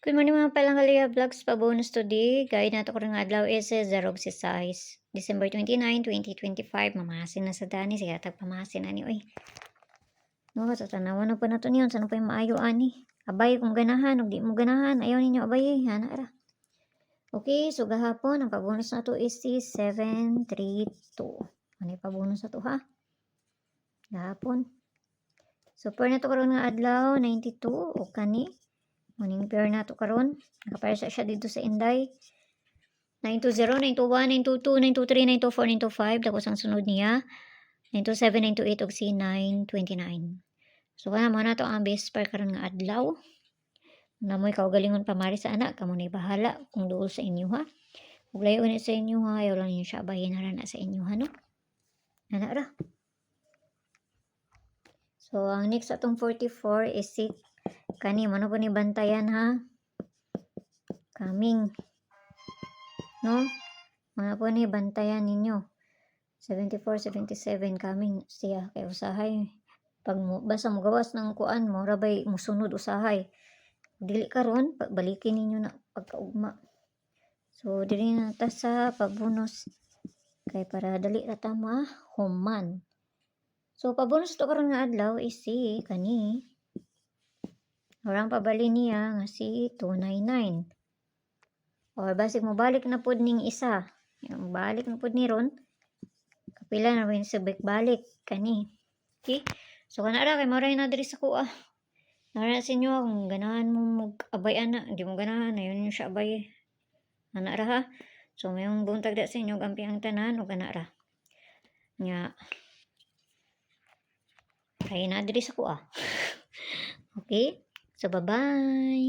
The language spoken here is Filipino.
Good morning mga palanggalaya vlogs pa bonus today. Guide nato ko nga adlaw is 0 size. December 29, 2025. Mamasin na sa dani. Siya tag pamasin na ni. Uy. No, sa tanawan na pa na to niyon. Saan pa yung maayo ani? Abay kung ganahan. O di mo ganahan. Ayaw ninyo abay. Hana ra. Okay, so gahapon ang pabonus na to is si 732. Ano yung pabonus na to ha? Gahapon. So per na to karon nga adlaw 92 o kani. Morning pair na to karon. Nakapare siya dito sa Inday. 920, 921, 922, 923, 924, 925. Tapos ang sunod niya. 927, 928 ug si 929. So kana mo na to ang base pair karon nga adlaw. Namoy kaugalingon pamari sa anak. Kamo na bahala kung duol sa inyo ha. Ug layo ni sa inyo ha. Ayaw lang niyo siya abayin na sa inyo ha no. Ana ra. So ang next atong 44 is si kani mo na po ni bantayan ha. Coming. No? Mga po ni bantayan ninyo. 74, 77 coming siya kay usahay. Pag basta mo gawas ng kuan mo, rabay musunod usahay. Dili karon balikin ninyo na pagkaugma. So dili na ta sa pagbonus kay para dali ra ta human. So pabonus to karon nga adlaw is si kani. Orang pabali niya nga si 299. Or basig mo balik na pod ning isa. Yung balik na pod ni ron. Kapila na rin sa balik kani. Okay? So kana ra kay maray na diri sa kuha. Nara sa inyo kung ganahan mo mag-abay ana, di mo ganahan ayon yung siya abay. Ana ra ha. So mayong buntag da sa inyo gampi ang tanan ug ana ra. Nya Ray na diri sa kuha. Okay? So bye-bye.